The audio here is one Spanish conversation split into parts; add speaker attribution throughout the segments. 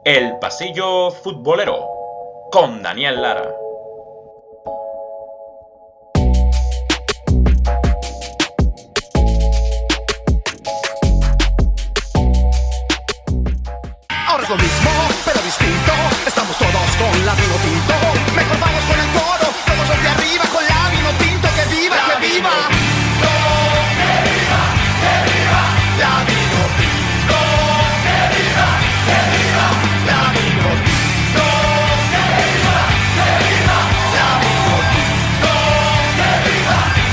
Speaker 1: El Pasillo Futbolero con Daniel Lara.
Speaker 2: Ahora es lo mismo, pero distinto. Estamos todos con la vino tinto. Mejor vamos con el coro, todos los de arriba con la vino tinto. ¡Que viva, que viva! ¡Que viva, que viva! La vino tinto. ¡Que viva, que viva! La vino tinto. ¡Que viva, que viva! La vino tinto. ¡Que viva, que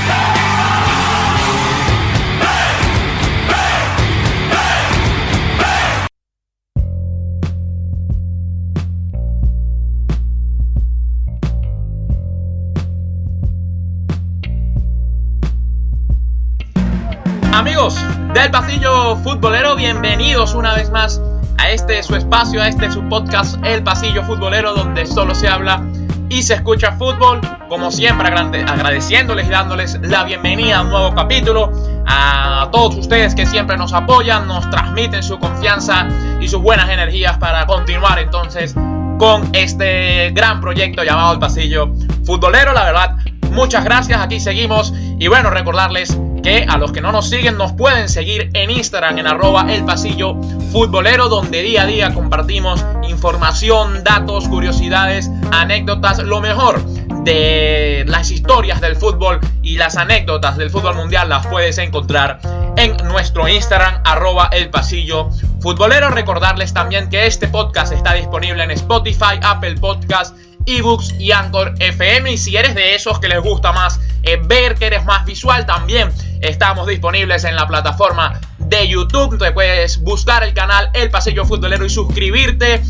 Speaker 1: Amigos del Pasillo Futbolero, bienvenidos una vez más a este su espacio, a este su podcast El Pasillo Futbolero, donde solo se habla y se escucha fútbol. Como siempre, agradeciéndoles y dándoles la bienvenida a un nuevo capítulo. A todos ustedes que siempre nos apoyan, nos transmiten su confianza y sus buenas energías para continuar entonces con este gran proyecto llamado El Pasillo Futbolero. La verdad, muchas gracias, aquí seguimos. Y bueno, recordarles que a los que no nos siguen nos pueden seguir en Instagram en @elpasillofutbolero, donde día a día compartimos información, datos, curiosidades, anécdotas, lo mejor de las historias del fútbol y las anécdotas del fútbol mundial las puedes encontrar en nuestro Instagram @elpasillofutbolero. Recordarles también que este podcast está disponible en Spotify, Apple Podcasts, eBooks y Anchor FM. Y si eres de esos que les gusta más ver, que eres más visual, también estamos disponibles en la plataforma de YouTube. Te puedes buscar el canal El Pasillo Futbolero y suscribirte,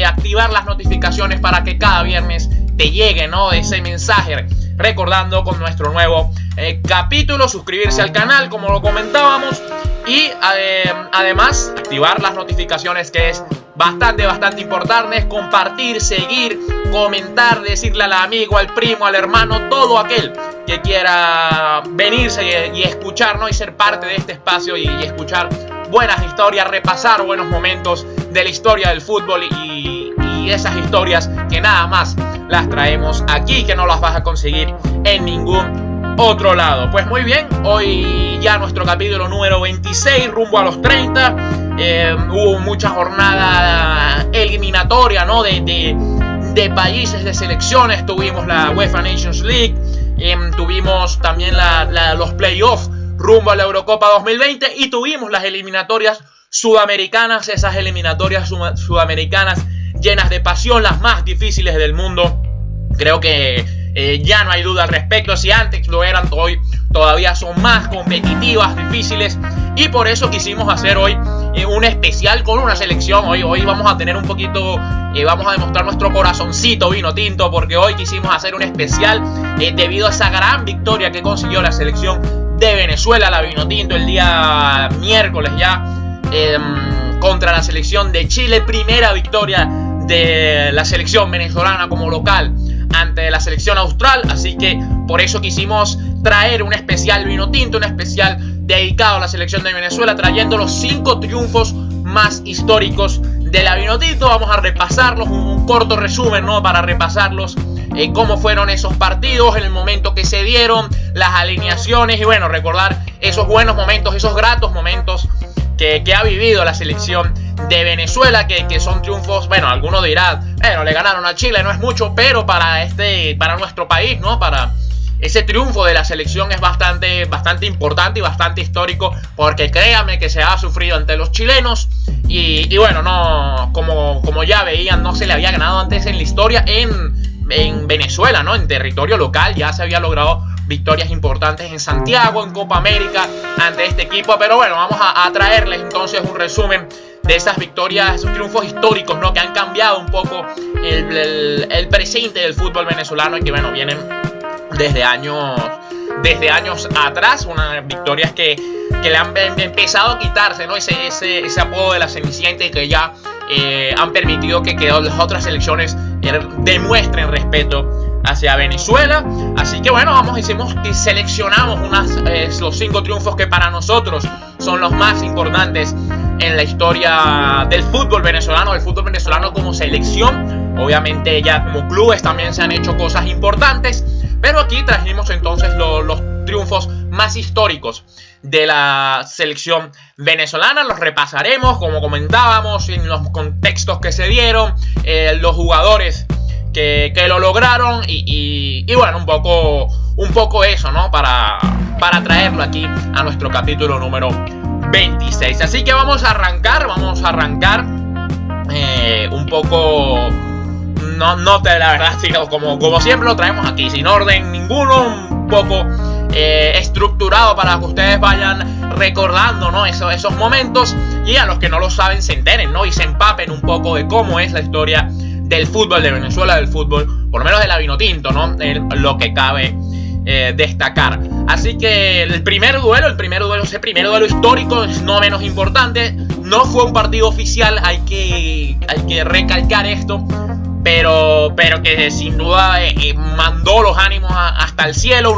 Speaker 1: activar las notificaciones para que cada viernes te llegue, ¿no?, ese mensaje recordando con nuestro nuevo capítulo. Suscribirse al canal, como lo comentábamos, y además activar las notificaciones, que es bastante importante. Compartir, seguir, comentar, decirle al amigo, al primo, al hermano, todo aquel que quiera venirse y escuchar, ¿no?, y ser parte de este espacio y escuchar buenas historias, repasar buenos momentos de la historia del fútbol y esas historias que nada más las traemos aquí, que no las vas a conseguir en ningún otro lado. Pues muy bien, hoy ya nuestro capítulo número 26, rumbo a los 30. Hubo mucha jornada eliminatoria, ¿no?, de países, de selecciones. Tuvimos la UEFA Nations League, tuvimos también los playoffs rumbo a la Eurocopa 2020 y tuvimos las eliminatorias sudamericanas, esas eliminatorias sudamericanas llenas de pasión, las más difíciles del mundo. Creo que ya no hay duda al respecto. Si antes lo eran, hoy todavía son más competitivas, difíciles, y por eso quisimos hacer hoy un especial con una selección. Hoy vamos a tener un poquito, vamos a demostrar nuestro corazoncito vino tinto, porque hoy quisimos hacer un especial debido a esa gran victoria que consiguió la selección de Venezuela, la vino tinto, el día miércoles ya, contra la selección de Chile. Primera victoria de la selección venezolana como local ante la selección austral, así que por eso quisimos traer un especial vino tinto, un especial dedicado a la selección de Venezuela, trayendo los 5 triunfos más históricos de la vino tinto. Vamos a repasarlos, un corto resumen, ¿no?, para repasarlos, cómo fueron esos partidos, en el momento que se dieron, las alineaciones, y bueno, recordar esos buenos momentos, esos gratos momentos que ha vivido la selección de Venezuela, que son triunfos. Bueno, algunos dirán, bueno, le ganaron a Chile, no es mucho, pero para nuestro país, ¿no?, para ese triunfo de la selección es bastante importante y bastante histórico, porque créanme que se ha sufrido ante los chilenos y bueno, no, como ya veían, no se le había ganado antes en la historia en Venezuela, ¿no?, en territorio local. Ya se había logrado victorias importantes en Santiago, en Copa América, ante este equipo. Pero bueno, vamos a traerles entonces un resumen de esas victorias, esos triunfos históricos, ¿no?, que han cambiado un poco el presente del fútbol venezolano y que, bueno, vienen desde años atrás. Unas victorias que le han empezado a quitarse, ¿no?, ese apodo de la Cenicienta, y que ya han permitido que las otras selecciones demuestren respeto hacia Venezuela. Así que bueno, seleccionamos los 5 triunfos que para nosotros son los más importantes en la historia del fútbol venezolano como selección. Obviamente ya como clubes también se han hecho cosas importantes, pero aquí trajimos entonces los triunfos más históricos de la selección venezolana. Los repasaremos, como comentábamos, en los contextos que se dieron, los jugadores que lo lograron y bueno, un poco eso, ¿no? Para traerlo aquí a nuestro capítulo número 26. Así que vamos a arrancar un poco, la verdad, como siempre lo traemos aquí, sin orden ninguno, un poco estructurado para que ustedes vayan recordando, ¿no? esos momentos, y a los que no lo saben se enteren, ¿no? Y se empapen un poco de cómo es la historia del fútbol de Venezuela, del fútbol, por lo menos de la Vinotinto, ¿no? Lo que cabe destacar. Así que ese primer duelo histórico es no menos importante. No fue un partido oficial, hay que recalcar esto, pero que sin duda mandó los ánimos hasta el cielo.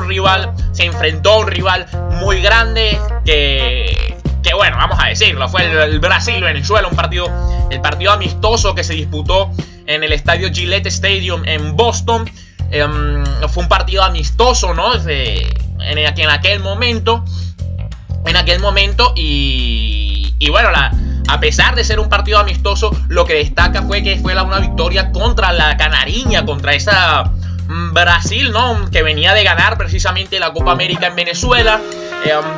Speaker 1: Se enfrentó a un rival muy grande que bueno, vamos a decirlo, fue el Brasil-Venezuela, el partido amistoso que se disputó en el estadio Gillette Stadium en Boston. Fue un partido amistoso, ¿no? En aquel momento y bueno, a pesar de ser un partido amistoso, lo que destaca fue que fue una victoria contra la Canariña, contra esa Brasil, ¿no? Que venía de ganar precisamente la Copa América en Venezuela.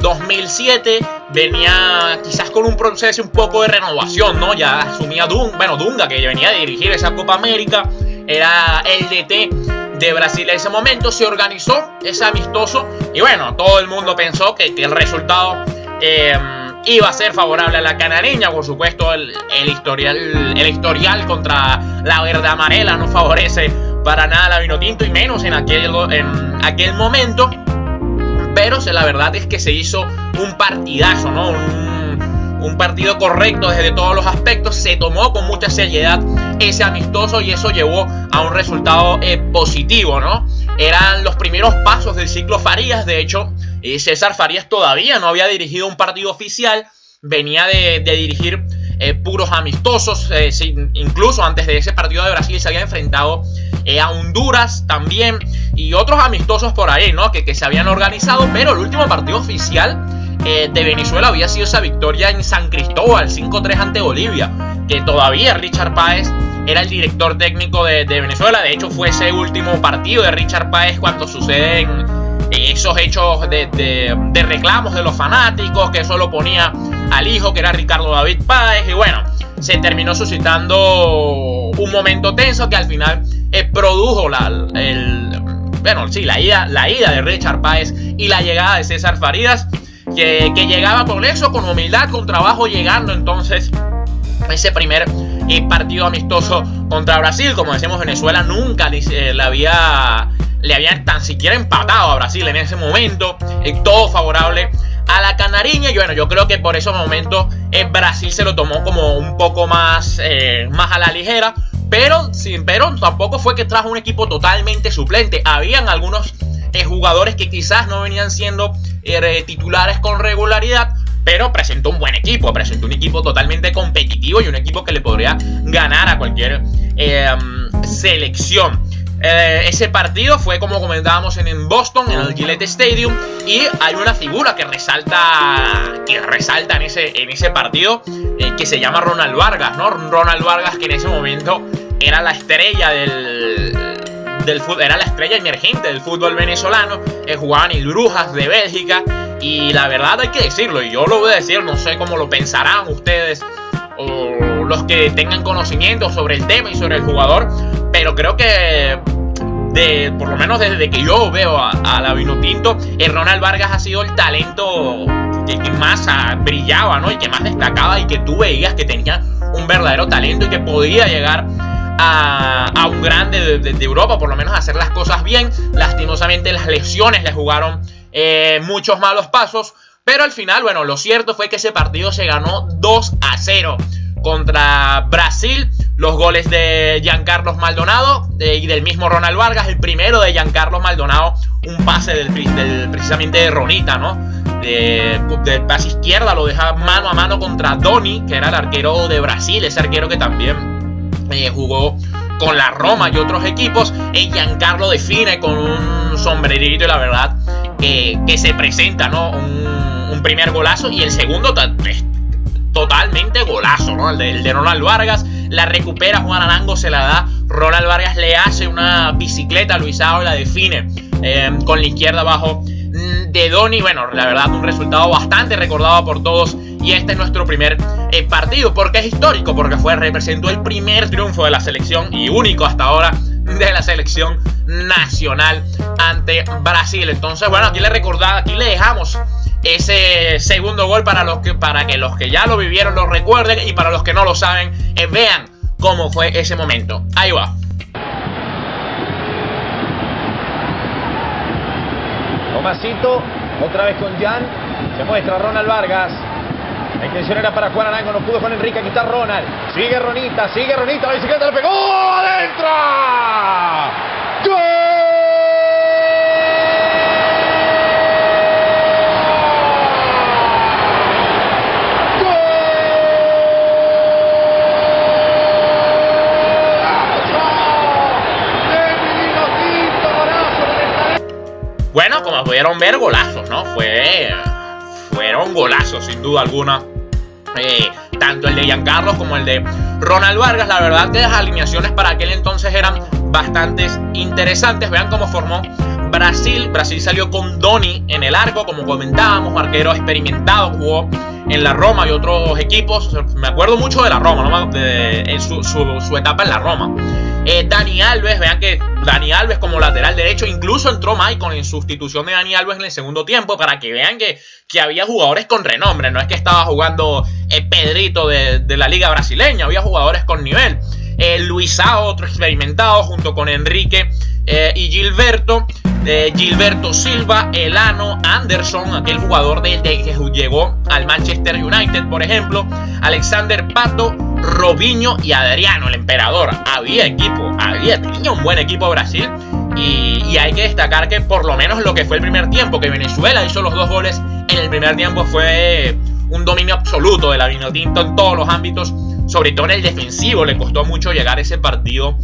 Speaker 1: 2007 venía quizás con un proceso un poco de renovación, ¿no? Ya asumía Dunga, que venía de dirigir esa Copa América, era el DT de Brasil en ese momento. Se organizó ese amistoso y bueno, todo el mundo pensó que el resultado iba a ser favorable a la canariña. Por supuesto, el historial contra la verde amarela no favorece para nada a la Vinotinto, y menos en aquel momento. Pero la verdad es que se hizo un partidazo, ¿no? Un partido correcto desde todos los aspectos. Se tomó con mucha seriedad ese amistoso y eso llevó a un resultado positivo, ¿no? Eran los primeros pasos del ciclo Farías. De hecho, César Farías todavía no había dirigido un partido oficial. Venía de dirigir puros amistosos. Incluso antes de ese partido de Brasil se había enfrentado a Honduras también y otros amistosos por ahí, ¿no? Que se habían organizado, pero el último partido oficial de Venezuela había sido esa victoria en San Cristóbal, 5-3 ante Bolivia, que todavía Richard Páez era el director técnico de Venezuela. De hecho, fue ese último partido de Richard Páez cuando suceden esos hechos de reclamos de los fanáticos, que eso lo ponía al hijo, que era Ricardo David Páez, y bueno, se terminó suscitando un momento tenso que al final produjo la ida de Richard Páez y la llegada de César Farías, que llegaba con eso, con humildad, con trabajo, llegando entonces ese primer partido amistoso contra Brasil. Como decimos, Venezuela nunca le había tan siquiera empatado a Brasil en ese momento, todo favorable a la canariña. Y bueno, yo creo que por ese momento Brasil se lo tomó como un poco más a la ligera, pero tampoco fue que trajo un equipo totalmente suplente. Habían algunos jugadores que quizás no venían siendo titulares con regularidad, pero presentó un buen equipo, presentó un equipo totalmente competitivo y un equipo que le podría ganar a cualquier selección. Ese partido fue, como comentábamos, en Boston, en el Gillette Stadium, y hay una figura que resalta en ese partido, que se llama Ronald Vargas, ¿no? Ronald Vargas, que en ese momento era la estrella del fútbol, era la estrella emergente del fútbol venezolano. Jugaba en el Brujas de Bélgica, y la verdad hay que decirlo, y yo lo voy a decir, no sé cómo lo pensarán ustedes o los que tengan conocimiento sobre el tema y sobre el jugador, pero creo que por lo menos desde que yo veo a la Vinotinto, Ronald Vargas ha sido el talento que más brillaba, ¿no? Y que más destacaba, y que tú veías que tenía un verdadero talento y que podía llegar a un grande de Europa, por lo menos hacer las cosas bien. Lastimosamente las lesiones le jugaron muchos malos pasos, pero al final, bueno, lo cierto fue que ese partido se ganó 2-0 contra Brasil, los goles de Giancarlos Maldonado y del mismo Ronald Vargas. El primero de Giancarlos Maldonado, un pase precisamente de Ronita, ¿no? Del pase izquierda lo deja mano a mano contra Doni, que era el arquero de Brasil, ese arquero que también jugó con la Roma y otros equipos. Giancarlo define con un sombrerito y la verdad que se presenta, ¿no? Un primer golazo, y el segundo totalmente golazo, ¿no? El de Ronald Vargas. La recupera Juan Arango, se la da. Ronald Vargas le hace una bicicleta a Luisao y la define con la izquierda abajo de Doni. Bueno, la verdad, un resultado bastante recordado por todos. Y este es nuestro primer partido. ¿Por qué es histórico? Porque representó el primer triunfo de la selección y único hasta ahora de la selección nacional ante Brasil. Entonces, bueno, aquí le dejamos ese segundo gol para que los que ya lo vivieron lo recuerden, y para los que no lo saben, vean cómo fue ese momento. Ahí va.
Speaker 3: Tomasito, otra vez con Jan, se muestra Ronald Vargas. La intención era para Juan Arango, no pudo con Enrique, aquí está Ronald. Sigue Ronita, la bicicleta le pegó, ¡adentro! ¡Gol!
Speaker 1: Bueno, como pudieron ver, golazos, ¿no? Fueron golazos, sin duda alguna. Tanto el de Giancarlos como el de Ronald Vargas. La verdad que las alineaciones para aquel entonces eran bastante interesantes. Vean cómo formó Brasil. Brasil salió con Doni en el arco, como comentábamos, arquero experimentado, jugó en la Roma y otros equipos. Me acuerdo mucho de la Roma, ¿no? En su etapa en la Roma. Dani Alves, vean que Dani Alves como lateral derecho, incluso entró Maicon en sustitución de Dani Alves en el segundo tiempo, para que vean que había jugadores con renombre. No es que estaba jugando Pedrito de la liga brasileña, había jugadores con nivel. Luisao, otro experimentado, junto con Enrique y Gilberto. Gilberto Silva, Elano, Anderson, aquel jugador que llegó al Manchester United, por ejemplo, Alexander Pato, Robinho y Adriano, el emperador. Tenía un buen equipo Brasil, y hay que destacar que por lo menos lo que fue el primer tiempo, que Venezuela hizo los 2 goles en el primer tiempo, fue un dominio absoluto de la Vinotinto en todos los ámbitos, sobre todo en el defensivo. Le costó mucho llegar ese partido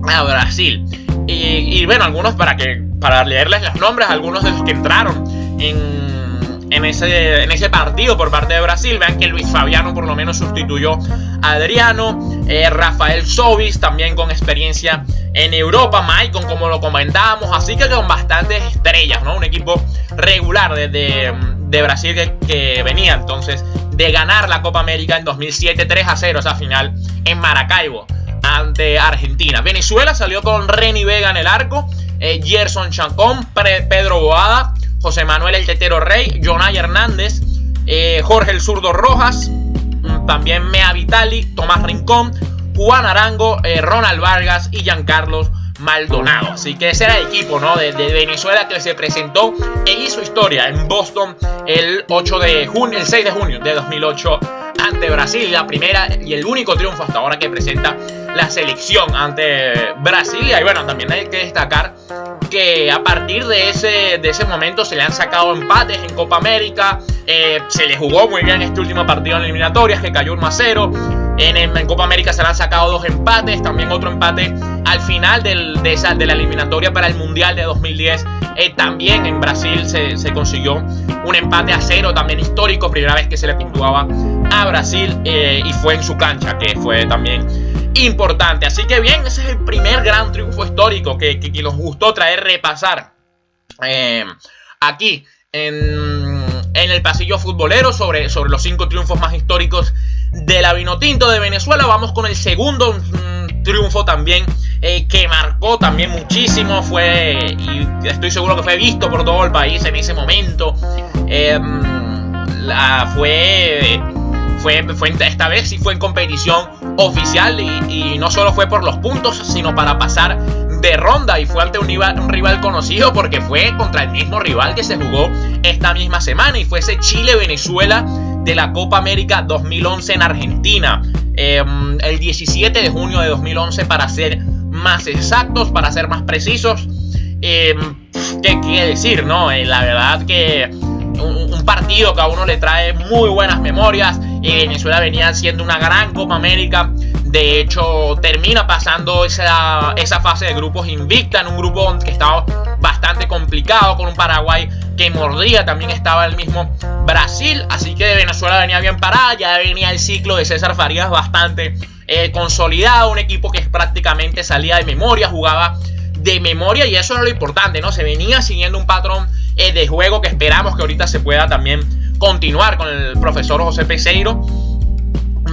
Speaker 1: a Brasil. Y bueno, algunos para leerles los nombres, algunos de los que entraron en ese partido por parte de Brasil. Vean que Luis Fabiano por lo menos sustituyó a Adriano. Rafael Sobis, también con experiencia en Europa. Maicon, como lo comentábamos. Así que con bastantes estrellas, ¿no? Un equipo regular de Brasil que venía entonces de ganar la Copa América en 2007 3-0, esa final en Maracaibo ante Argentina. Venezuela salió con Reni Vega en el arco, Gerson Chacón, Pedro Boada, José Manuel El Tetero Rey, Jonay Hernández, Jorge El Zurdo Rojas, también Mea Vitali, Tomás Rincón, Juan Arango, Ronald Vargas y Giancarlos Maldonado. Así que ese era el equipo, ¿no? de Venezuela, que se presentó e hizo historia en Boston el 6 de junio de 2008 ante Brasil. La primera y el único triunfo hasta ahora que presenta la selección ante Brasil. Y bueno, también hay que destacar que a partir de ese momento se le han sacado empates en Copa América. Se le jugó muy bien este último partido en eliminatorias, que cayó 1-0. En Copa América se le han sacado 2 empates, también otro empate al final de la eliminatoria para el Mundial de 2010. También en Brasil se consiguió un empate a 0, también histórico, primera vez que se le puntuaba a Brasil, y fue en su cancha, que fue también importante. Así que bien, ese es el primer gran triunfo histórico que nos gustó repasar aquí en el pasillo futbolero sobre los 5 triunfos más históricos de la Vinotinto de Venezuela. Vamos con el segundo triunfo también que marcó también muchísimo, y estoy seguro que fue visto por todo el país en ese momento. Esta vez sí fue en competición oficial, y no solo fue por los puntos, sino para pasar de ronda, y fue ante un rival conocido, porque fue contra el mismo rival que se jugó esta misma semana, y fue ese Chile-Venezuela de la Copa América 2011 en Argentina. el 17 de junio de 2011 para ser más exactos, para ser más precisos. ¿Qué quiere decir, no? La verdad que un partido que a uno le trae muy buenas memorias. Venezuela venía haciendo una gran Copa América. De hecho, termina pasando esa fase de grupos invicta, en un grupo que estaba bastante complicado, con un Paraguay que mordía. También estaba el mismo Brasil, así que Venezuela venía bien parada. Ya venía el ciclo de César Farías bastante consolidado, un equipo que prácticamente salía de memoria, jugaba de memoria, y eso era lo importante, ¿no? Se venía siguiendo un patrón de juego que esperamos que ahorita se pueda también continuar con el profesor José Peseiro,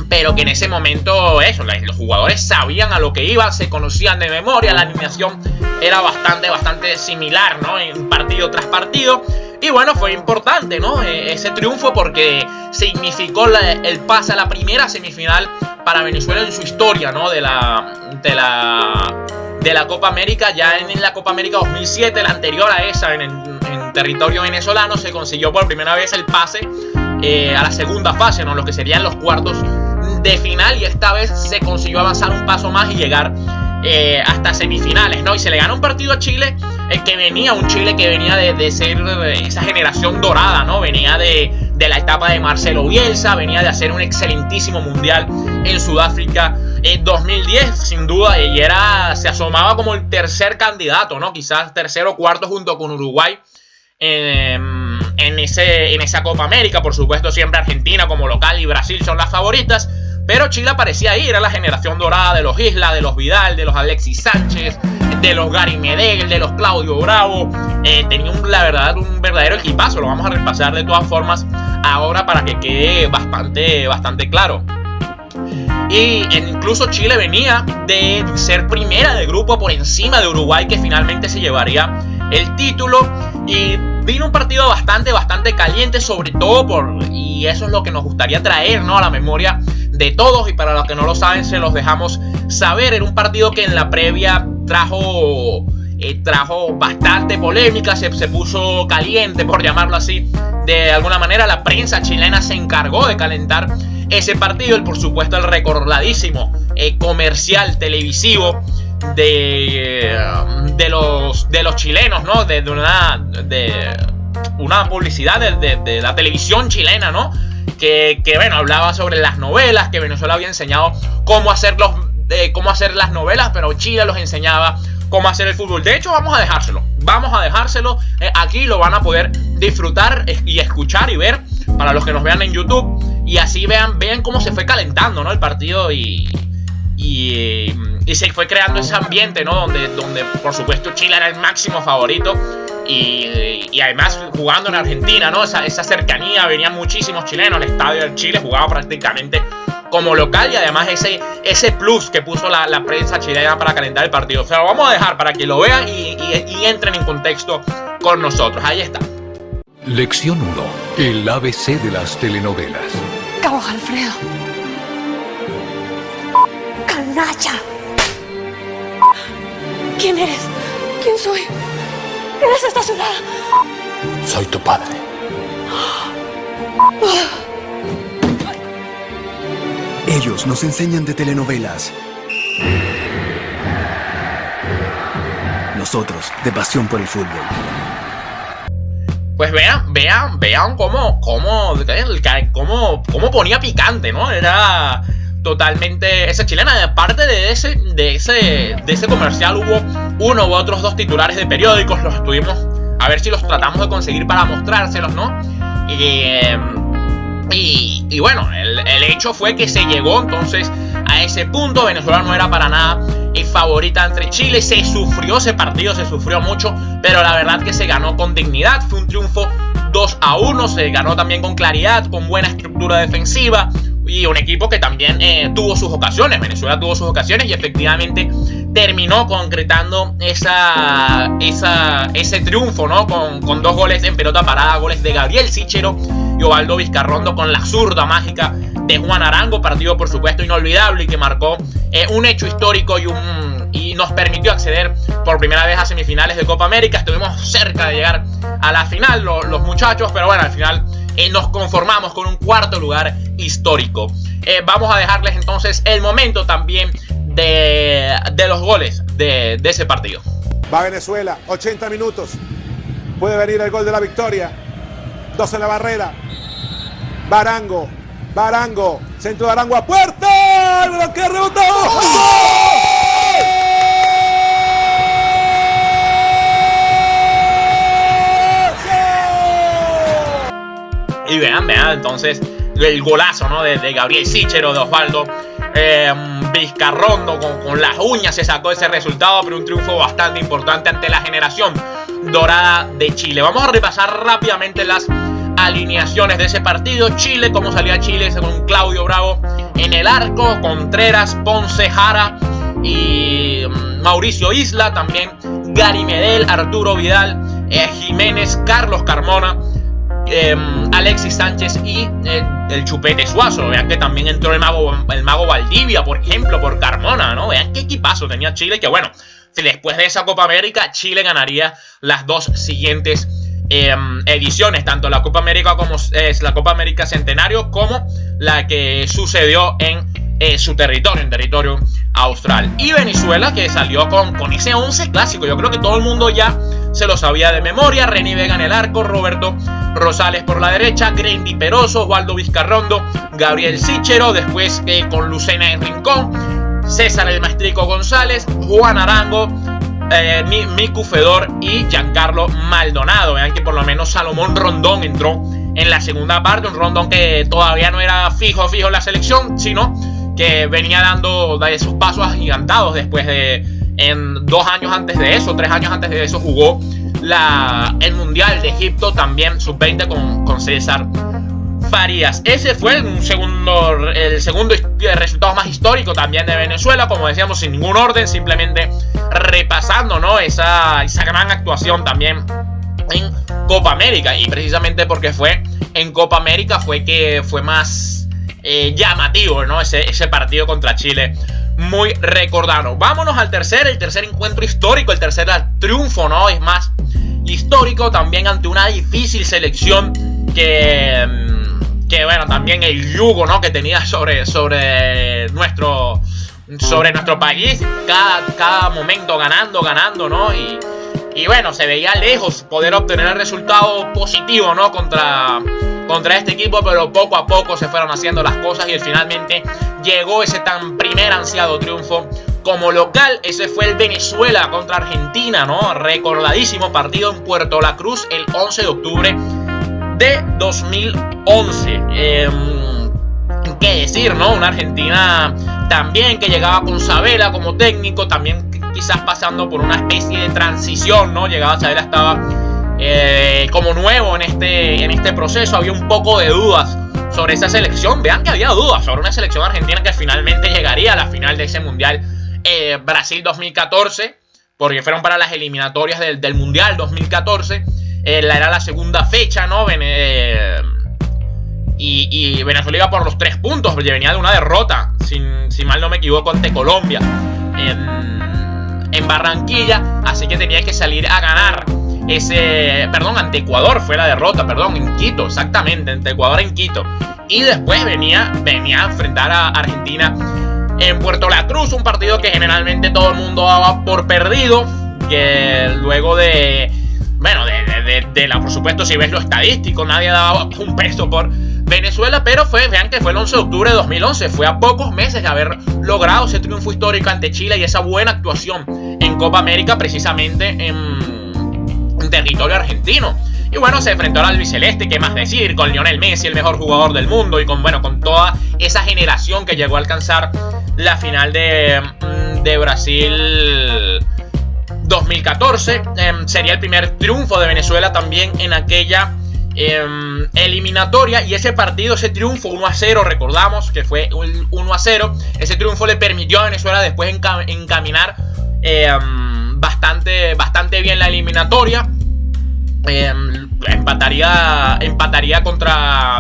Speaker 1: pero que en ese momento eso, los jugadores sabían a lo que iban, se conocían de memoria, la alineación era bastante similar, ¿no? En partido tras partido. Y bueno, fue importante, ¿no? Ese triunfo, porque significó el pase a la primera semifinal para Venezuela en su historia, ¿no? De la Copa América. Ya en la Copa América 2007, la anterior a esa, en territorio venezolano, se consiguió por primera vez el pase a la segunda fase, ¿no? Lo que serían los cuartos de final, y esta vez se consiguió avanzar un paso más y llegar hasta semifinales, ¿no? Y se le gana un partido a Chile, un Chile que venía de ser esa generación dorada, ¿no? Venía de la etapa de Marcelo Bielsa, venía de hacer un excelentísimo mundial en Sudáfrica en 2010, sin duda, y se asomaba como el tercer candidato, ¿no? Quizás tercero o cuarto junto con Uruguay en esa Copa América. Por supuesto, siempre Argentina como local y Brasil son las favoritas, pero Chile aparecía ahí, era la generación dorada de los Isla, de los Vidal, de los Alexis Sánchez, de los Gary Medel, de los Claudio Bravo. Tenía un verdadero equipazo. Lo vamos a repasar de todas formas ahora para que quede bastante claro. Y incluso Chile venía de ser primera de grupo por encima de Uruguay, que finalmente se llevaría el título. Y vino un partido bastante caliente, sobre todo y eso es lo que nos gustaría traer, ¿no? A la memoria de todos, y para los que no lo saben se los dejamos saber. Era un partido que en la previa trajo bastante polémica, se puso caliente, por llamarlo así de alguna manera. La prensa chilena se encargó de calentar ese partido, y por supuesto el recordadísimo comercial televisivo de los chilenos, ¿no? De una publicidad de la televisión chilena, ¿no? Que bueno, hablaba sobre las novelas, que Venezuela había enseñado cómo hacer las novelas, pero Chile los enseñaba cómo hacer el fútbol. De hecho, vamos a dejárselo. Aquí lo van a poder disfrutar y escuchar y ver para los que nos vean en YouTube, y así vean cómo se fue calentando, ¿no? El partido y se fue creando ese ambiente, ¿no? Donde por supuesto Chile era el máximo favorito, y además jugando en Argentina, ¿no? Esa cercanía, venían muchísimos chilenos al estadio de Chile, jugaba prácticamente como local, y además ese plus que puso la prensa chilena para calentar el partido. O sea, lo vamos a dejar para que lo vean y entren en contexto con nosotros. Ahí está.
Speaker 4: Lección 1. El ABC de las telenovelas.
Speaker 5: Cabo Alfredo. ¡Canalla! ¿Quién eres? ¿Quién soy? ¿Eres esta ciudad?
Speaker 4: Soy tu padre.
Speaker 2: Ellos nos enseñan de telenovelas. Nosotros, de pasión por el fútbol.
Speaker 1: Pues vean cómo ponía picante, ¿no? Era totalmente esa chilena. Aparte de ese comercial, hubo uno u otros dos titulares de periódicos. Los estuvimos a ver si los tratamos de conseguir para mostrárselos, ¿no? Y bueno, el hecho fue que se llegó entonces a ese punto. Venezuela no era para nada favorita entre Chile. Se sufrió ese partido, se sufrió mucho, pero la verdad que se ganó con dignidad. Fue un triunfo 2-1, se ganó también con claridad, con buena estructura defensiva, y un equipo que también tuvo sus ocasiones. Venezuela tuvo sus ocasiones y efectivamente terminó concretando ese triunfo, ¿no? Con dos goles en pelota parada, goles de Gabriel Sichero y Ovaldo Vizcarrondo, con la zurda mágica de Juan Arango. Partido por supuesto inolvidable y que marcó un hecho histórico y nos permitió acceder por primera vez a semifinales de Copa América. Estuvimos cerca de llegar a la final los muchachos, pero bueno, al final nos conformamos con un cuarto lugar histórico. Vamos a dejarles entonces el momento también de los goles de ese partido.
Speaker 6: Va Venezuela, 80 minutos. Puede venir el gol de la victoria. 2 en la barrera. Barango, centro de Arango a puerta. ¡El bloqueo rebotó!
Speaker 1: Y vean, entonces el golazo, ¿no? de Gabriel Sichero, de Osvaldo Vizcarrondo, con las uñas se sacó ese resultado, pero un triunfo bastante importante ante la generación dorada de Chile. Vamos a repasar rápidamente las alineaciones de ese partido. Chile, cómo salía Chile, según Claudio Bravo en el arco: Contreras, Ponce, Jara y Mauricio Isla, también Gary Medel, Arturo Vidal, Jiménez, Carlos Carmona, Alexis Sánchez y el Chupete Suazo. Vean que también entró el mago Valdivia, por ejemplo, por Carmona, ¿no? Vean qué equipazo tenía Chile, que bueno, después de esa Copa América, Chile ganaría las 2 siguientes ediciones, tanto la Copa América como la Copa América Centenario, como la que sucedió en su territorio, en territorio austral. Y Venezuela, que salió con ese 11 clásico. Yo creo que todo el mundo ya se lo sabía de memoria. René Vega en el arco, Roberto Rosales por la derecha, Grandi Peroso, Osvaldo Vizcarrondo, Gabriel Sichero, después con Lucena en Rincón, César el Maestrico González, Juan Arango, Miku Fedor y Giancarlo Maldonado. Vean que por lo menos Salomón Rondón entró en la segunda parte, un Rondón que todavía no era fijo en la selección, sino que venía dando esos pasos agigantados después de, en 2 años antes de eso, 3 años antes de eso, jugó el Mundial de Egipto, también sub-20 con César Farías. Ese fue el segundo resultado más histórico también de Venezuela, como decíamos, sin ningún orden, simplemente repasando, ¿no? esa gran actuación también en Copa América, y precisamente porque fue en Copa América fue que fue más llamativo, ¿no? Ese partido contra Chile, muy recordado. Vámonos al el tercer encuentro histórico, el tercer triunfo, ¿no? Es más histórico también ante una difícil selección que bueno, también el yugo, ¿no? que tenía sobre nuestro país, cada momento ganando, ¿no? Y bueno, se veía lejos poder obtener el resultado positivo, ¿no? contra este equipo, pero poco a poco se fueron haciendo las cosas y finalmente llegó ese tan primer ansiado triunfo como local. Ese fue el Venezuela contra Argentina, ¿no? Recordadísimo partido en Puerto La Cruz el 11 de octubre de 2011. ¿Qué decir, no? Una Argentina también que llegaba con Sabela como técnico, también quizás pasando por una especie de transición, ¿no? Sabela estaba como nuevo en este proceso. Había un poco de dudas sobre esa selección. Vean que había dudas sobre una selección argentina que finalmente llegaría a la final de ese Mundial Brasil 2014, porque fueron para las eliminatorias del Mundial 2014. Era la segunda fecha, ¿no? Y Venezuela iba por los 3 puntos, venía de una derrota, si mal no me equivoco, ante Colombia en Barranquilla, así que tenía que salir a ganar ante Ecuador fue la derrota, en Quito, exactamente, ante Ecuador en Quito, y después venía a enfrentar a Argentina en Puerto La Cruz, un partido que generalmente todo el mundo daba por perdido, que luego por supuesto, si ves lo estadístico, nadie daba un peso por Venezuela, pero vean que fue el 11 de octubre de 2011, fue a pocos meses de haber logrado ese triunfo histórico ante Chile y esa buena actuación en Copa América, precisamente en territorio argentino. Y bueno, se enfrentó al albiceleste, qué más decir, con Lionel Messi, el mejor jugador del mundo, y con toda esa generación que llegó a alcanzar la final de Brasil 2014. Sería el primer triunfo de Venezuela también en aquella eliminatoria, y ese triunfo 1-0, recordamos que fue 1-0, ese triunfo le permitió a Venezuela después encaminar bastante bien la eliminatoria. Empataría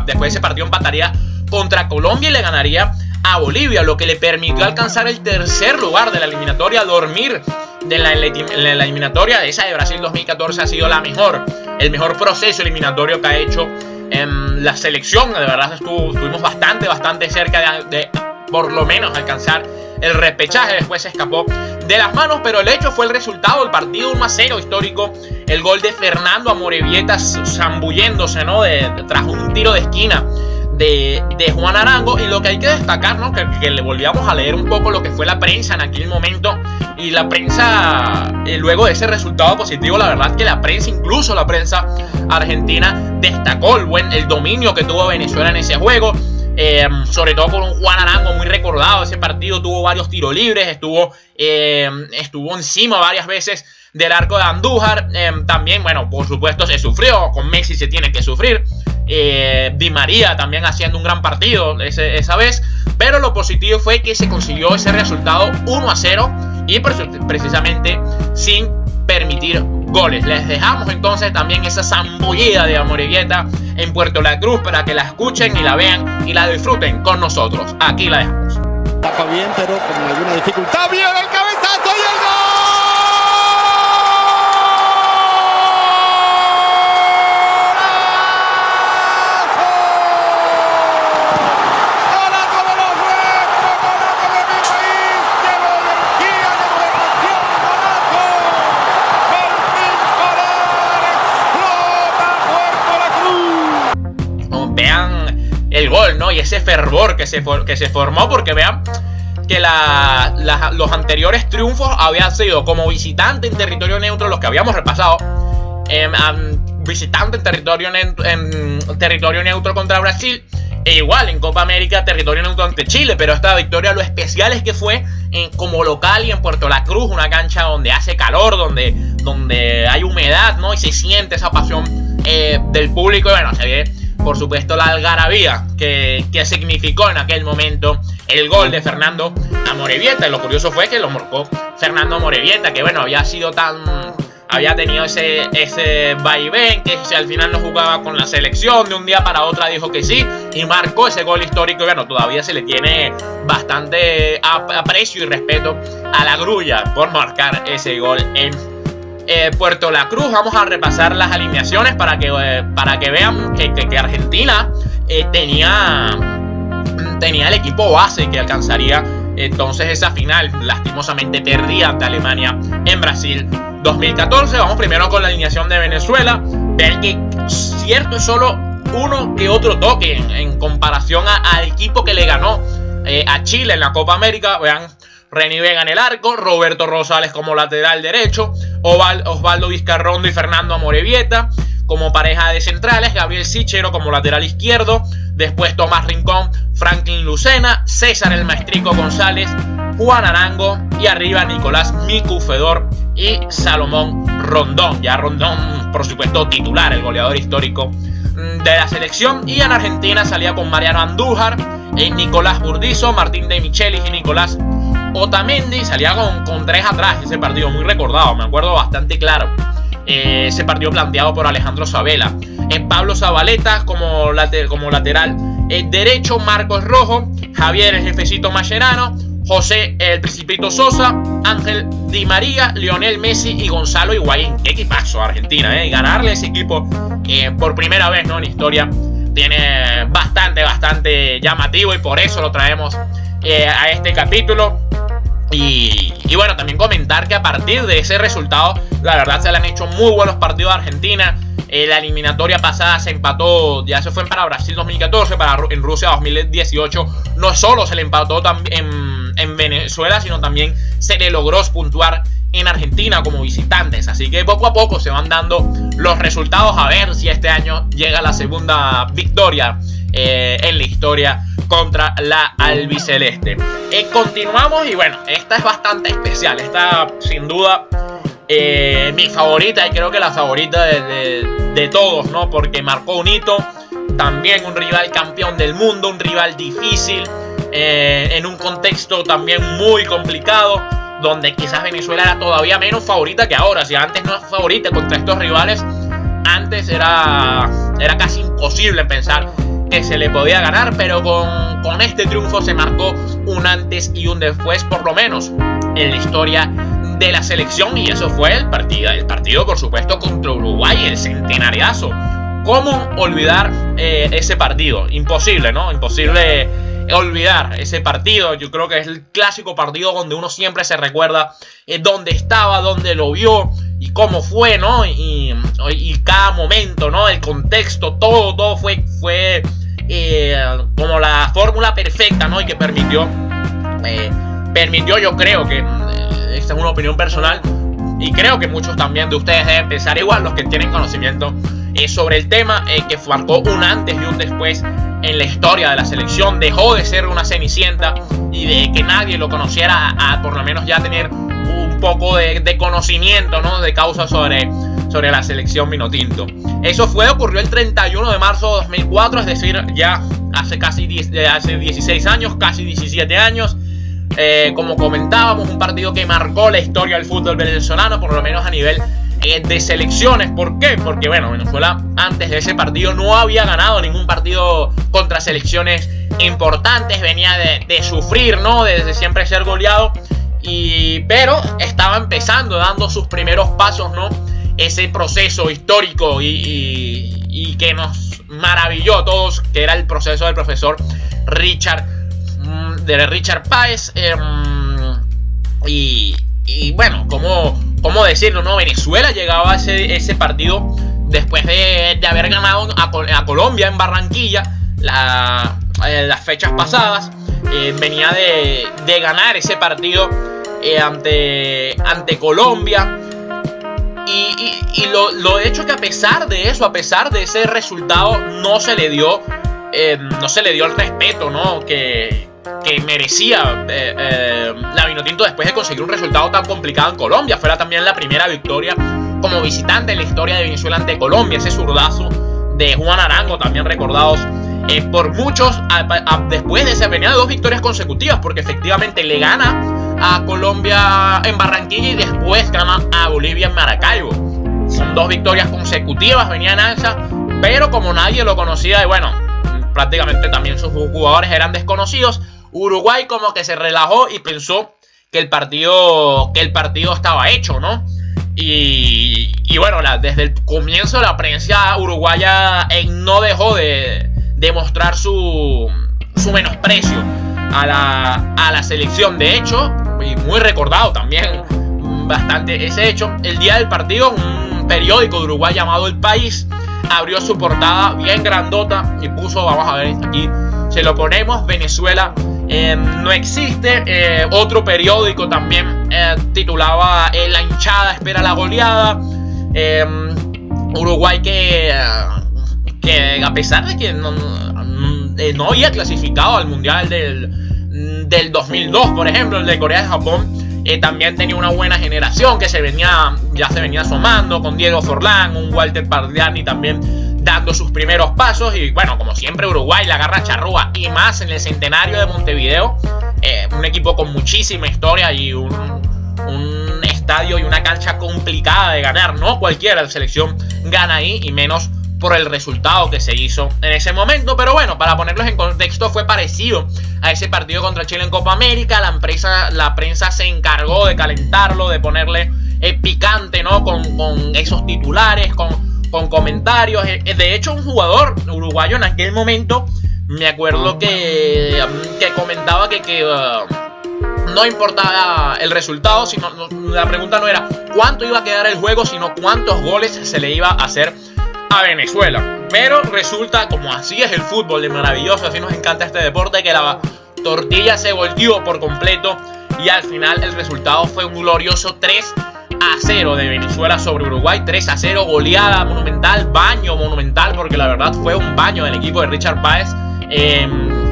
Speaker 1: después de ese partido empataría contra Colombia y le ganaría a Bolivia, lo que le permitió alcanzar el tercer lugar de la eliminatoria. Dormir de la eliminatoria esa de Brasil 2014 ha sido el mejor proceso eliminatorio que ha hecho La selección, de verdad, estuvimos bastante cerca de por lo menos alcanzar el repechaje. Después se escapó de las manos, pero el hecho fue el resultado del partido 1-0 histórico. El gol de Fernando Amorebieta zambulléndose, ¿no? Tras un tiro de esquina de Juan Arango. Y lo que hay que destacar, ¿no? Que le volvíamos a leer un poco lo que fue la prensa en aquel momento. Y la prensa, luego de ese resultado positivo, la verdad que la prensa, incluso la prensa argentina, destacó el dominio que tuvo Venezuela en ese juego. Sobre todo con un Juan Arango muy recordado. Ese partido tuvo varios tiros libres, estuvo encima varias veces del arco de Andújar. También, bueno, por supuesto se sufrió, con Messi se tiene que sufrir. Di María también haciendo un gran partido esa vez. Pero lo positivo fue que se consiguió ese resultado 1-0 y precisamente sin permitir goles. Les dejamos entonces también esa zambullida de Amorebieta en Puerto La Cruz para que la escuchen y la vean y la disfruten con nosotros. Aquí la dejamos.
Speaker 7: Tapa bien, pero con alguna dificultad. ¡Bien el cabezazo y el gol!
Speaker 1: El gol, ¿no? Y ese fervor que se formó, porque vean que los anteriores triunfos habían sido como visitante en territorio neutro, los que habíamos repasado, visitante en territorio neutro contra Brasil, e igual en Copa América territorio neutro ante Chile. Pero esta victoria, lo especial es que fue como local y en Puerto La Cruz, una cancha donde hace calor, donde hay humedad, ¿no? Y se siente esa pasión del público. Y bueno, se ve por supuesto la algarabía que significó en aquel momento el gol de Fernando Amorebieta. Y lo curioso fue que lo marcó Fernando Amorebieta, que bueno, había tenido ese vaivén, que al final no jugaba con la selección, de un día para otro dijo que sí y marcó ese gol histórico. Y bueno, todavía se le tiene bastante aprecio y respeto a la grulla por marcar ese gol en Puerto La Cruz. Vamos a repasar las alineaciones para que vean que Argentina tenía el equipo base que alcanzaría entonces esa final. Lastimosamente perdía ante Alemania en Brasil 2014. Vamos primero con la alineación de Venezuela. Ven que cierto es solo uno que otro toque en comparación al equipo que le ganó a Chile en la Copa América. Vean, Reni Vega en el arco, Roberto Rosales como lateral derecho, Osvaldo Vizcarrondo y Fernando Amorebieta como pareja de centrales, Gabriel Sichero como lateral izquierdo, después Tomás Rincón, Franklin Lucena, César el Maestrico González, Juan Arango y arriba Nicolás Micu Fedor y Salomón Rondón. Ya Rondón, por supuesto, titular, el goleador histórico de la selección. Y en Argentina salía con Mariano Andújar, Nicolás Burdizo, Martín de Michelis y Nicolás Otamendi. Salía con tres atrás. Ese partido muy recordado, me acuerdo bastante claro. Ese partido planteado por Alejandro Sabela. Pablo Zabaleta como lateral derecho, Marcos Rojo, Javier el Jefecito Mascherano, José el Principito Sosa, Ángel Di María, Lionel Messi y Gonzalo Higuaín. Qué equipazo Argentina, ganarle a ese equipo por primera vez, ¿no?, en historia. Tiene bastante llamativo y por eso lo traemos a este capítulo. Y bueno, también comentar que a partir de ese resultado, la verdad se le han hecho muy buenos partidos a Argentina. La eliminatoria pasada se empató, ya se fue para Brasil 2014, en Rusia 2018. No solo se le empató en Venezuela, sino también se le logró puntuar en Argentina como visitantes. Así que poco a poco se van dando los resultados, a ver si este año llega la segunda victoria en la historia contra la albiceleste. Continuamos y bueno, esta es bastante especial. Esta sin duda mi favorita y creo que la favorita de todos, ¿no? Porque marcó un hito, también un rival campeón del mundo, un rival difícil, en un contexto también muy complicado, donde quizás Venezuela era todavía menos favorita que ahora. Si antes no es favorita contra estos rivales, antes era casi imposible pensar que se le podía ganar, pero con este triunfo se marcó un antes y un después, por lo menos en la historia de la selección. Y eso fue el partido por supuesto contra Uruguay, el centenariazo ¿Cómo olvidar ese partido? Imposible, ¿no? Imposible olvidar ese partido. Yo creo que es el clásico partido donde uno siempre se recuerda dónde estaba, dónde lo vio y cómo fue, ¿no? Y cada momento, ¿no? El contexto, todo fue como la fórmula perfecta, ¿no? Y que permitió, yo creo que, esta es una opinión personal, y creo que muchos también de ustedes deben pensar igual, los que tienen conocimiento sobre el tema, que marcó un antes y un después en la historia de la selección. Dejó de ser una cenicienta y de que nadie lo conociera a por lo menos ya tener un poco de conocimiento, ¿no? De causa sobre la selección vinotinto. Eso ocurrió el 31 de marzo de 2004, es decir, ya hace 16 años, casi 17 años. Como comentábamos, un partido que marcó la historia del fútbol venezolano, por lo menos a nivel de selecciones. ¿Por qué? Porque bueno, Venezuela antes de ese partido no había ganado ningún partido contra selecciones importantes, venía de sufrir, ¿no? De siempre ser goleado, pero estaba empezando, dando sus primeros pasos, ¿no? Ese proceso histórico y que nos maravilló a todos, que era el proceso del profesor Richard Páez. Y bueno, ¿cómo decirlo, no? Venezuela llegaba a ese partido después de haber ganado a Colombia en Barranquilla las fechas pasadas. Venía de ganar ese partido ante Colombia. Y lo hecho que a pesar de ese resultado, no se le dio el respeto, ¿no? que merecía la Vinotinto después de conseguir un resultado tan complicado en Colombia. Fue también la primera victoria como visitante en la historia de Venezuela ante Colombia. Ese zurdazo de Juan Arango, también recordados por muchos, después de esa venía de 2 victorias consecutivas, porque efectivamente le gana a Colombia en Barranquilla y después gana a Bolivia en Maracaibo. Son 2 victorias consecutivas, venía en alza, pero como nadie lo conocía, y bueno, prácticamente también sus jugadores eran desconocidos, Uruguay como que se relajó y pensó que el partido estaba hecho, ¿no? Y bueno, desde el comienzo la prensa uruguaya no dejó de mostrar su menosprecio a la selección. De hecho, y muy recordado también bastante ese hecho, el día del partido un periódico de Uruguay llamado El País abrió su portada bien grandota y puso, vamos a ver aquí, se lo ponemos, Venezuela no existe. Otro periódico también titulaba La hinchada espera la goleada. Uruguay que a pesar de que no había clasificado al mundial del 2002, por ejemplo, el de Corea y Japón, también tenía una buena generación que ya se venía asomando, con Diego Forlán, un Walter Pardiani también dando sus primeros pasos. Y bueno, como siempre, Uruguay la agarra charrúa, y más en el centenario de Montevideo, un equipo con muchísima historia y un estadio y una cancha complicada de ganar. No cualquiera selección gana ahí, y menos por el resultado que se hizo en ese momento. Pero bueno, para ponerlos en contexto, fue parecido a ese partido contra Chile en Copa América. La prensa se encargó de calentarlo, de ponerle picante, ¿no? Con esos titulares, con comentarios. De hecho, un jugador uruguayo en aquel momento, me acuerdo que comentaba que no importaba el resultado, sino la pregunta no era cuánto iba a quedar el juego, sino cuántos goles se le iba a hacer a Venezuela. Pero resulta, como así es el fútbol de maravilloso, así nos encanta este deporte, que la tortilla se volteó por completo y al final el resultado fue un glorioso 3-0 de Venezuela sobre Uruguay. 3-0, goleada monumental, baño monumental, porque la verdad fue un baño del equipo de Richard Páez,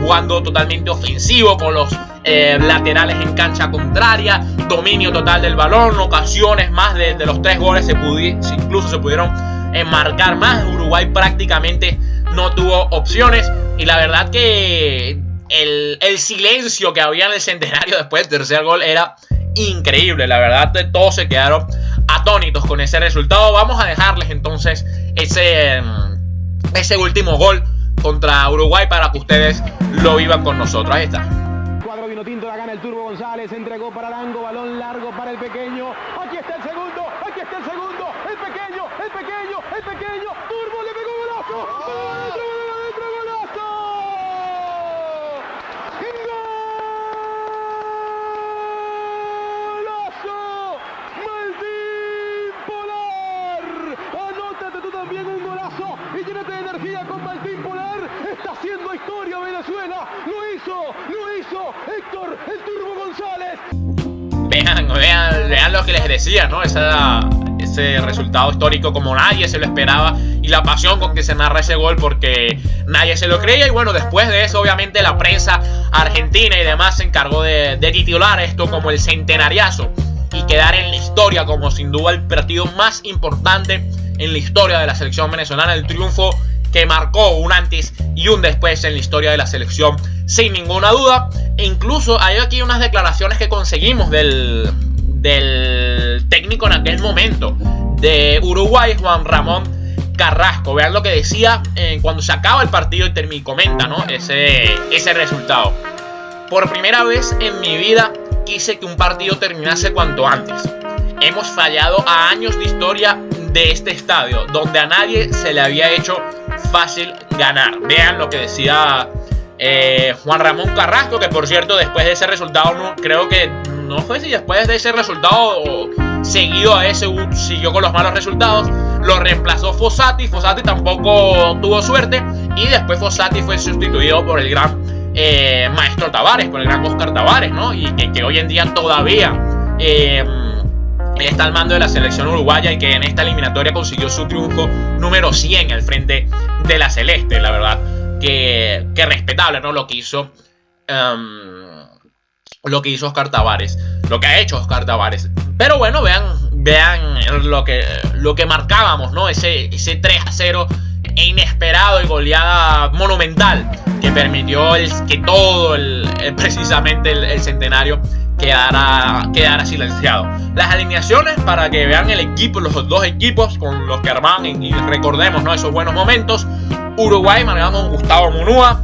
Speaker 1: jugando totalmente ofensivo con los laterales en cancha contraria, dominio total del balón, ocasiones más de los 3 goles incluso se pudieron marcar más. Uruguay prácticamente no tuvo opciones, y la verdad que el silencio que había en el centenario después del tercer gol era increíble. La verdad, todos se quedaron atónitos con ese resultado. Vamos a dejarles entonces ese último gol contra Uruguay para que ustedes lo vivan con nosotros. Ahí está.
Speaker 8: Cuadro Vinotinto, la gana el Turbo González, entregó para Arango, balón largo para el pequeño. Aquí está el segundo, el pequeño, Turbo le pegó golazo. Venezuela, lo hizo Héctor el Turbo González.
Speaker 1: Vean lo que les decía, ¿no? Ese resultado histórico, como nadie se lo esperaba, y la pasión con que se narra ese gol, porque nadie se lo creía. Y bueno, después de eso, obviamente la prensa argentina y demás se encargó de titular esto como el centenariazo y quedar en la historia como sin duda el partido más importante en la historia de la selección venezolana, el triunfo que marcó un antes y un después en la historia de la selección, sin ninguna duda. E incluso hay aquí unas declaraciones que conseguimos del técnico en aquel momento de Uruguay, Juan Ramón Carrasco. Vean lo que decía cuando se acaba el partido y comenta, ¿no? ese resultado. Por primera vez en mi vida quise que un partido terminase cuanto antes. Hemos fallado a años de historia de este estadio, donde a nadie se le había hecho fácil ganar. Vean lo que decía Juan Ramón Carrasco, que por cierto, después de ese resultado, no fue si después de ese resultado seguido a ese siguió con los malos resultados, lo reemplazó Fossati. Fossati tampoco tuvo suerte, y después Fossati fue sustituido por el gran maestro Tavares, por el gran Oscar Tavares, ¿no? Y que hoy en día todavía está al mando de la selección uruguaya, y que en esta eliminatoria consiguió su triunfo número 100 al frente de la celeste. La verdad que respetable, ¿no? Lo que hizo Oscar Tavares, lo que ha hecho Oscar Tavares. Pero bueno, vean lo que marcábamos, ¿no? Ese 3-0 inesperado y goleada monumental que permitió que todo precisamente el centenario quedara silenciado. Las alineaciones, para que vean el equipo, los dos equipos con los que armaban, y recordemos, ¿no?, esos buenos momentos. Uruguay marcaba con Gustavo Munúa,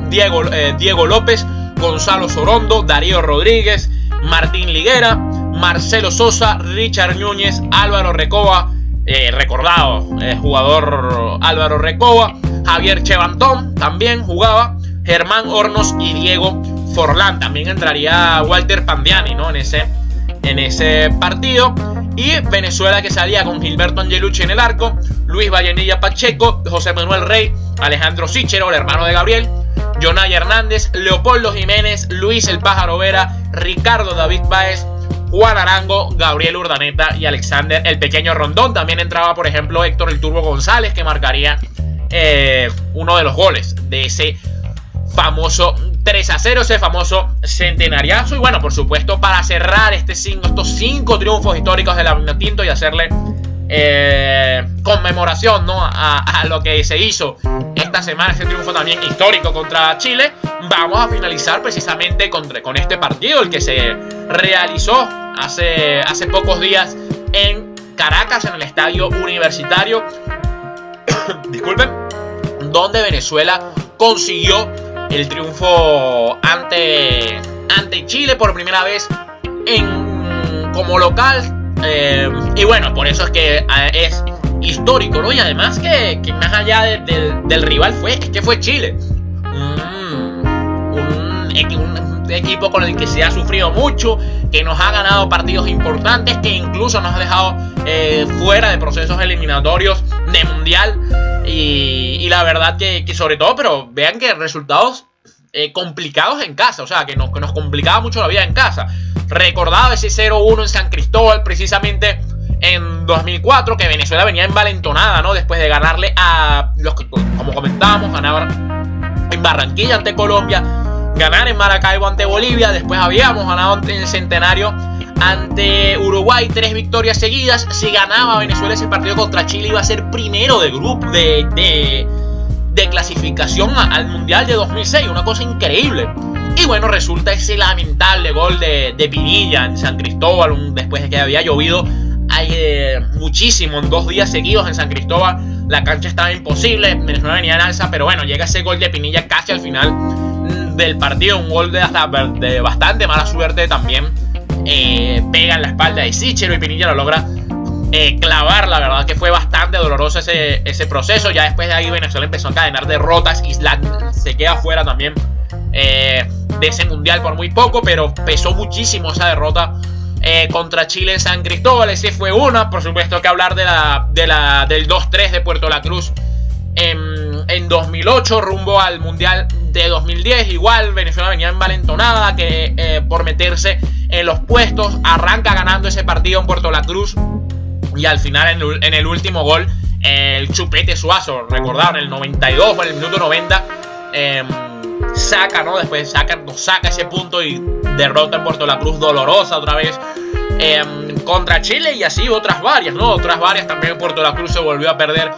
Speaker 1: Diego López, Gonzalo Sorondo, Darío Rodríguez, Martín Liguera, Marcelo Sosa, Richard Núñez, Álvaro Recoba, recordado jugador Álvaro Recoba, Javier Chevantón también jugaba, Germán Hornos y Diego Forlán. También entraría Walter Pandiani, ¿no?, en ese partido. Y Venezuela, que salía con Gilberto Angelucci en el arco, Luis Vallenilla Pacheco, José Manuel Rey, Alejandro Sichero, el hermano de Gabriel, Jonay Hernández, Leopoldo Jiménez, Luis el Pájaro Vera, Ricardo David Báez, Juan Arango, Gabriel Urdaneta y Alexander el Pequeño Rondón. También entraba, por ejemplo, Héctor el Turbo González, que marcaría uno de los goles de ese famoso 3-0, ese famoso centenariazo. Y bueno, por supuesto, para cerrar estos 5 triunfos históricos de la Vinotinto y hacerle conmemoración, ¿no?, a lo que se hizo esta semana, este triunfo también histórico contra Chile, vamos a finalizar precisamente con este partido, el que se realizó hace pocos días en Caracas, en el estadio universitario disculpen, donde Venezuela consiguió el triunfo ante Chile por primera vez como local. Y bueno, por eso es que es histórico, ¿no? Y además que más allá del rival fue Chile, un equipo con el que se ha sufrido mucho, que nos ha ganado partidos importantes, que incluso nos ha dejado fuera de procesos eliminatorios de mundial. Y la verdad que sobre todo, pero vean que resultados complicados en casa, o sea, que nos complicaba mucho la vida en casa. Recordaba ese 0-1 en San Cristóbal, precisamente en 2004, que Venezuela venía envalentonada, ¿no?, después de ganarle a los que, como comentábamos, ganaban en Barranquilla ante Colombia, ganar en Maracaibo ante Bolivia, después habíamos ganado en el Centenario ante Uruguay, 3 victorias seguidas. Si ganaba Venezuela ese partido contra Chile, iba a ser primero de grupo de clasificación al Mundial de 2006, una cosa increíble. Y bueno, resulta ese lamentable gol de Pinilla en San Cristóbal, después de que había llovido muchísimo en 2 días seguidos en San Cristóbal. La cancha estaba imposible, Venezuela venía en alza, pero bueno, llega ese gol de Pinilla casi al final del partido, un gol de bastante mala suerte también. Pega en la espalda de Sichero y Pinilla lo logra clavar. La verdad que fue bastante doloroso ese proceso. Ya después de ahí Venezuela empezó a encadenar derrotas y se queda fuera también de ese mundial por muy poco, pero pesó muchísimo esa derrota contra Chile en San Cristóbal. Ese fue una. Por supuesto que hablar del 2-3 de Puerto La Cruz en en 2008 rumbo al Mundial de 2010. Igual Venezuela venía envalentonada que por meterse en los puestos, arranca ganando ese partido en Puerto La Cruz y al final en el último gol el Chupete Suazo, recordar, en el 92 o en el minuto 90 saca, ¿no? Después saca ese punto y derrota en Puerto La Cruz dolorosa otra vez contra Chile, y así otras varias, ¿no? Otras varias también. En Puerto La Cruz se volvió a perder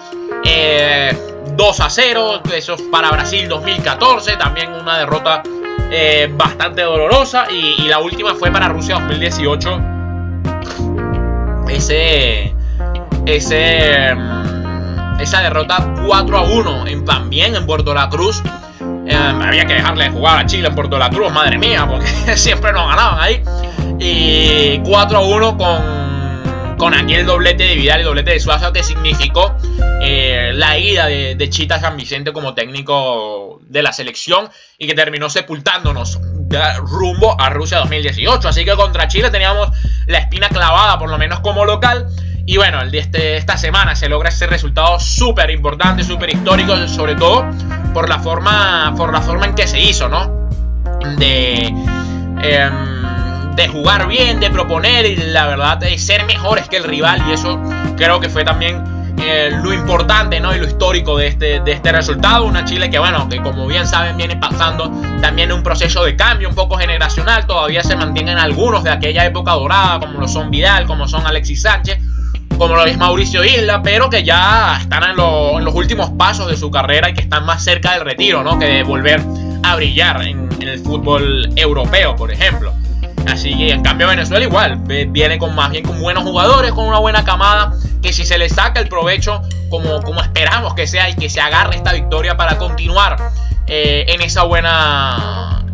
Speaker 1: 2-0, eso para Brasil 2014, también una derrota bastante dolorosa, y la última fue para Rusia 2018, esa derrota 4-1 también en Puerto La Cruz. Había que dejarle de jugar a Chile en Puerto La Cruz, madre mía, porque siempre nos ganaban ahí. Y 4-1 con aquel doblete de Vidal y doblete de Suazo, que significó la ida de Chita San Vicente como técnico de la selección, y que terminó sepultándonos rumbo a Rusia 2018. Así que contra Chile teníamos la espina clavada, por lo menos como local. Y bueno, esta semana se logra ese resultado súper importante, súper histórico, sobre todo por la forma en que se hizo, ¿no? De jugar bien, de proponer y la verdad de ser mejores que el rival, y eso creo que fue también lo importante, ¿no? Y lo histórico de este resultado. Una Chile que, bueno, que como bien saben viene pasando también un proceso de cambio un poco generacional. Todavía se mantienen algunos de aquella época dorada, como lo son Vidal, como son Alexis Sánchez, como lo es Mauricio Isla, pero que ya están en los últimos pasos de su carrera y que están más cerca del retiro, ¿no? Que de volver a brillar en el fútbol europeo, por ejemplo. Así que en cambio Venezuela igual viene más bien con buenos jugadores, con una buena camada, que si se le saca el provecho como esperamos que sea, y que se agarre esta victoria para continuar en esa buena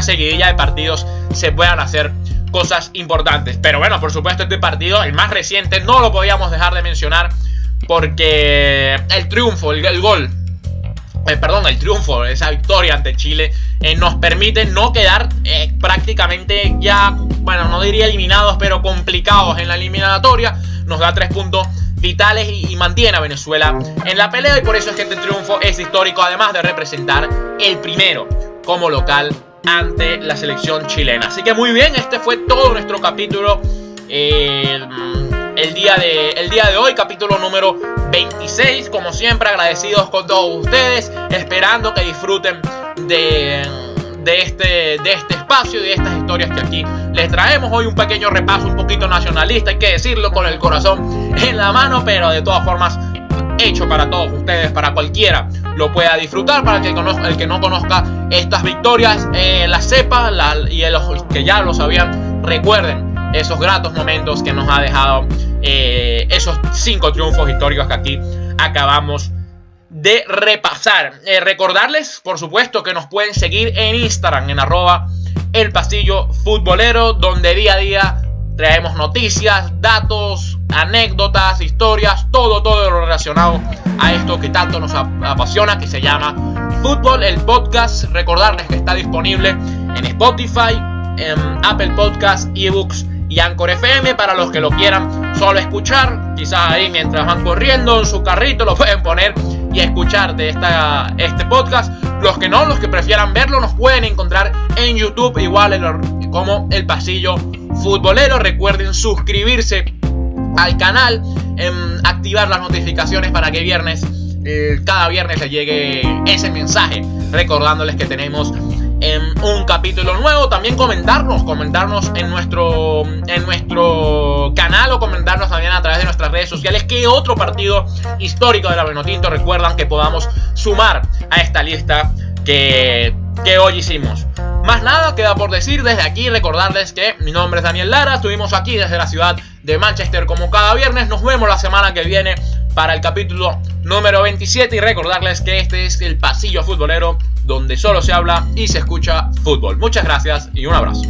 Speaker 1: seguidilla de partidos, se puedan hacer cosas importantes. Pero bueno, por supuesto, este partido, el más reciente, no lo podíamos dejar de mencionar, porque el triunfo, el triunfo, esa victoria ante Chile nos permite no quedar prácticamente ya, bueno, no diría eliminados, pero complicados en la eliminatoria. Nos da 3 puntos vitales y mantiene a Venezuela en la pelea, y por eso es que este triunfo es histórico, además de representar el primero como local ante la selección chilena. Así que muy bien, este fue todo nuestro capítulo el día de hoy, capítulo número 26. Como siempre, agradecidos con todos ustedes, esperando que disfruten de este espacio y de estas historias que aquí les traemos. Hoy un pequeño repaso un poquito nacionalista, hay que decirlo, con el corazón en la mano, pero de todas formas hecho para todos ustedes, para cualquiera lo pueda disfrutar, para el que no conozca estas victorias las sepa, y los que ya lo sabían recuerden esos gratos momentos que nos ha dejado esos 5 triunfos históricos que aquí acabamos de repasar. Recordarles, por supuesto, que nos pueden seguir en Instagram, en @elpasillofutbolero, donde día a día traemos noticias, datos, anécdotas, historias, todo lo relacionado a esto que tanto nos apasiona, que se llama Fútbol, el podcast. Recordarles que está disponible en Spotify, en Apple Podcast, eBooks y Anchor FM, para los que lo quieran solo escuchar. Quizás ahí mientras van corriendo en su carrito lo pueden poner y escuchar de este podcast. Los que no, los que prefieran verlo, nos pueden encontrar en YouTube igual como El Pasillo Futbolero. Recuerden suscribirse al canal, activar las notificaciones para que cada viernes les llegue ese mensaje recordándoles que tenemos un capítulo nuevo. También comentarnos en nuestro canal, o comentarnos también a través de nuestras redes sociales qué otro partido histórico de la Vinotinto recuerdan que podamos sumar a esta lista que hoy hicimos. Más nada queda por decir desde aquí, recordarles que mi nombre es Daniel Lara, estuvimos aquí desde la ciudad de Manchester como cada viernes. Nos vemos la semana que viene para el capítulo número 27, y recordarles que este es El Pasillo Futbolero, donde solo se habla y se escucha fútbol. Muchas gracias y un abrazo.